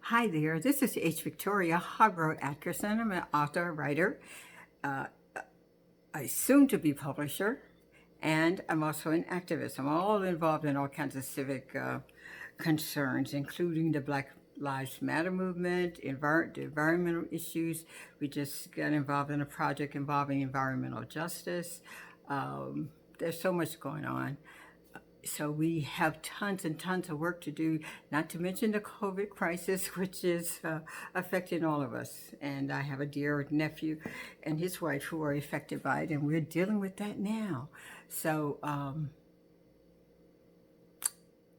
Hi there, this is H. Victoria Harborough Atkerson. I'm an author, writer, uh, a soon to be publisher, and I'm also an activist. I'm all involved in all kinds of civic concerns, including the Black Lives Matter movement, the environmental issues. We just got involved in a project involving environmental justice. There's so much going on. So we have tons and tons of work to do, not to mention the COVID crisis, which is affecting all of us. And I have a dear nephew and his wife who are affected by it, and we're dealing with that now. So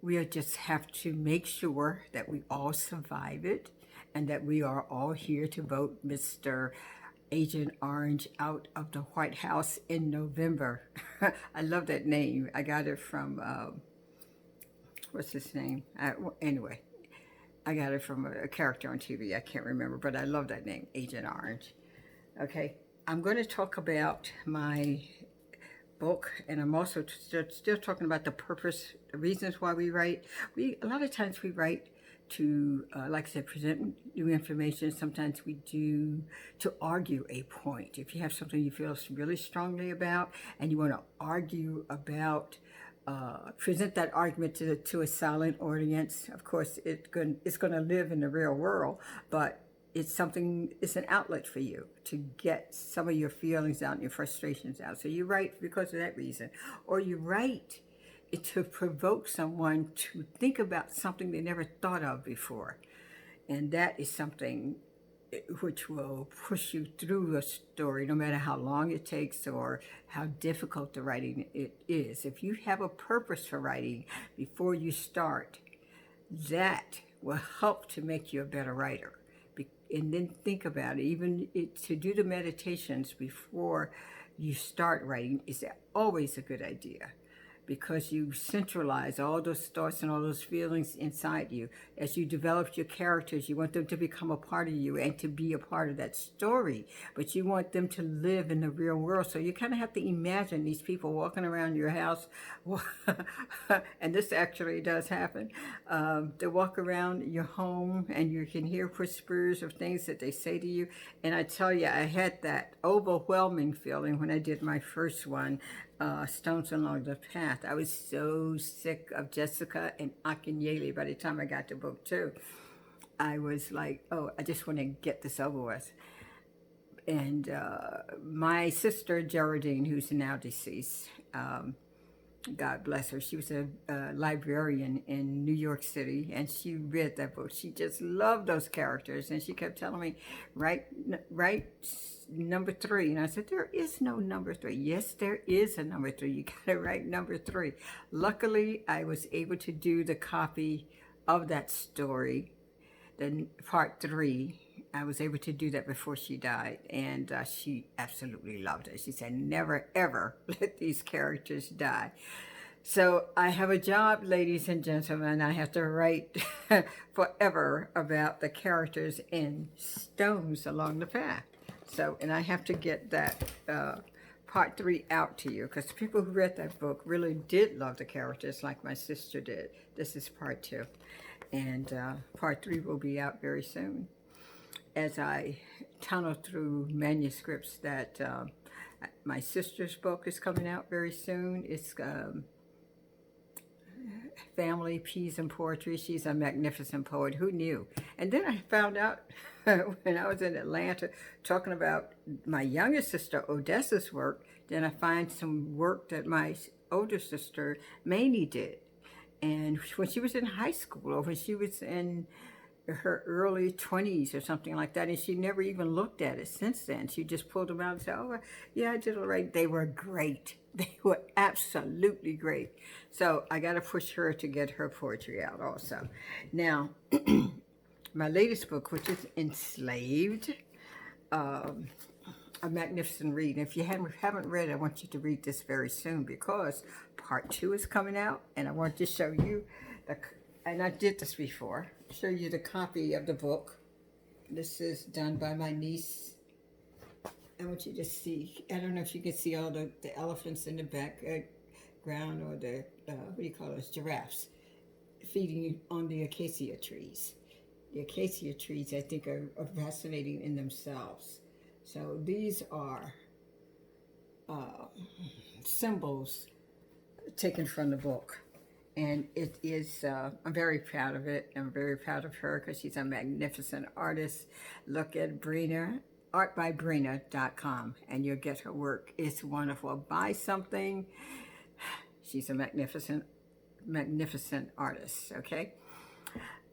we just have to make sure that we all survive it and that we are all here to vote Mr. Agent Orange out of the White House in November. I love that name. I got it from, what's his name? Anyway, I got it from a character on TV. I can't remember, but I love that name, Agent Orange. Okay, I'm going to talk about my book, and I'm also still talking about the purpose, the reasons why we write. A lot of times we write to, like I said, present new information. Sometimes we do to argue a point. If you have something you feel really strongly about and you want to argue about, present that argument to a silent audience. Of course, it's going to live in the real world, but it's an outlet for you to get some of your feelings out and your frustrations out. So you write because of that reason, or you write to provoke someone to think about something they never thought of before. And that is something which will push you through a story, no matter how long it takes or how difficult the writing it is. If you have a purpose for writing before you start, that will help to make you a better writer. And then think about it. To do the meditations before you start writing is always a good idea, because you centralize all those thoughts and all those feelings inside you. As you develop your characters, you want them to become a part of you and to be a part of that story, but you want them to live in the real world. So you kind of have to imagine these people walking around your house, and this actually does happen. They walk around your home and you can hear whispers of things that they say to you. And I tell you, I had that overwhelming feeling when I did my first one, Stones Along the Path. I was so sick of Jessica and Akinyele by the time I got to book 2. I was like, oh, I just want to get this over with. And my sister, Geraldine, who's now deceased, God bless her. She was a librarian in New York City, and she read that book. She just loved those characters, and she kept telling me, write number 3. And I said, there is no number 3. Yes, there is a number 3. You got to write number 3. Luckily, I was able to do the copy of that story, the part 3. I was able to do that before she died, and she absolutely loved it. She said, never, ever let these characters die. So I have a job, ladies and gentlemen. I have to write forever about the characters in Stones Along the Path. So, and I have to get that part 3 out to you, because the people who read that book really did love the characters like my sister did. This is part 2. And part 3 will be out very soon, as I tunnel through manuscripts that my sister's book is coming out very soon. It's Family, Peas, and Poetry. She's a magnificent poet. Who knew? And then I found out when I was in Atlanta talking about my younger sister, Odessa's work, then I find some work that my older sister, Mamie, did. And when she was in high school, or when she was in her early 20s or something like that, and she never even looked at it since then. She just pulled them out and said, oh, yeah, I did all right. They were great. They were absolutely great. So I got to push her to get her poetry out also. Now, my latest book, which is Enslaved, a magnificent read. And if you haven't read it, I want you to read this very soon, because part 2 is coming out, and I want to show you and I did this before, show you the copy of the book. This is done by my niece. I want you to see, I don't know if you can see all the elephants in the background, or the, what do you call those, giraffes, feeding on the acacia trees. The acacia trees, I think, are fascinating in themselves. So these are symbols taken from the book. And it is, I'm very proud of it. I'm very proud of her because she's a magnificent artist. Look at Brina, artbybrina.com, and you'll get her work. It's wonderful. Buy something. She's a magnificent artist, okay?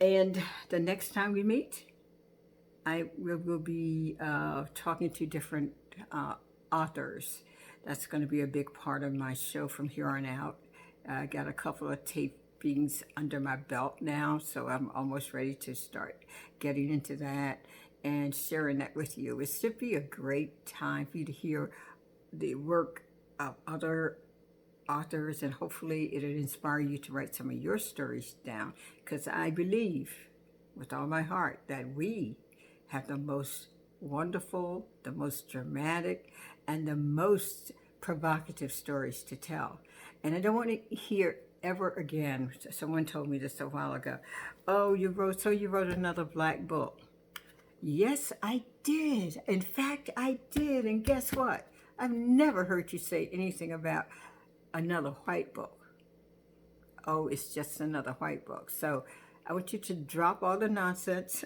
And the next time we meet, will be talking to different authors. That's going to be a big part of my show from here on out. I got a couple of tapings under my belt now, so I'm almost ready to start getting into that and sharing that with you. It should be a great time for you to hear the work of other authors, and hopefully it'll inspire you to write some of your stories down, because I believe with all my heart that we have the most wonderful, the most dramatic, and the most provocative stories to tell. And I don't want to hear ever again, someone told me this a while ago, oh, you wrote another black book. Yes, I did. In fact, I did. And guess what? I've never heard you say anything about another white book. Oh, it's just another white book. So I want you to drop all the nonsense.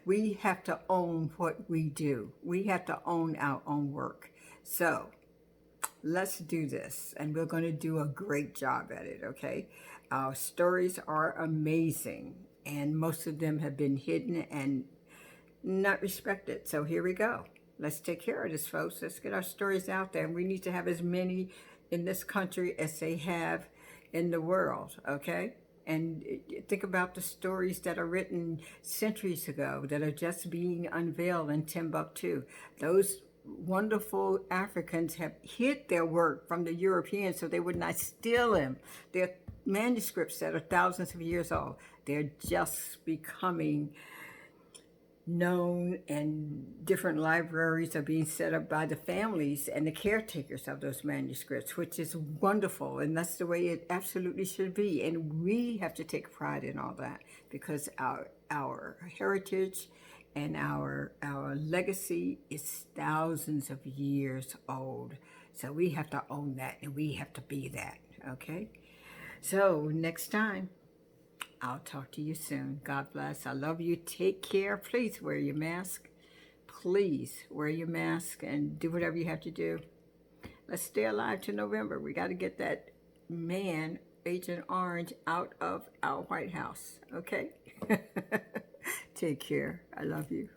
We have to own what we do. We have to own our own work. So let's do this, and we're going to do a great job at it, okay? Our stories are amazing, and most of them have been hidden and not respected. So here we go. Let's take care of this, folks. Let's get our stories out there. And we need to have as many in this country as they have in the world, okay? And think about the stories that are written centuries ago that are just being unveiled in Timbuktu. Those wonderful Africans have hid their work from the Europeans so they would not steal them. They're manuscripts that are thousands of years old. They're just becoming known, and different libraries are being set up by the families and the caretakers of those manuscripts, which is wonderful, and that's the way it absolutely should be. And we have to take pride in all that, because our heritage and our legacy is thousands of years old. So we have to own that, and we have to be that, okay? So next time, I'll talk to you soon. God bless. I love you. Take care. Please wear your mask. Please wear your mask and do whatever you have to do. Let's stay alive to November. We got to get that man, Agent Orange, out of our White House. Okay? Take care. I love you.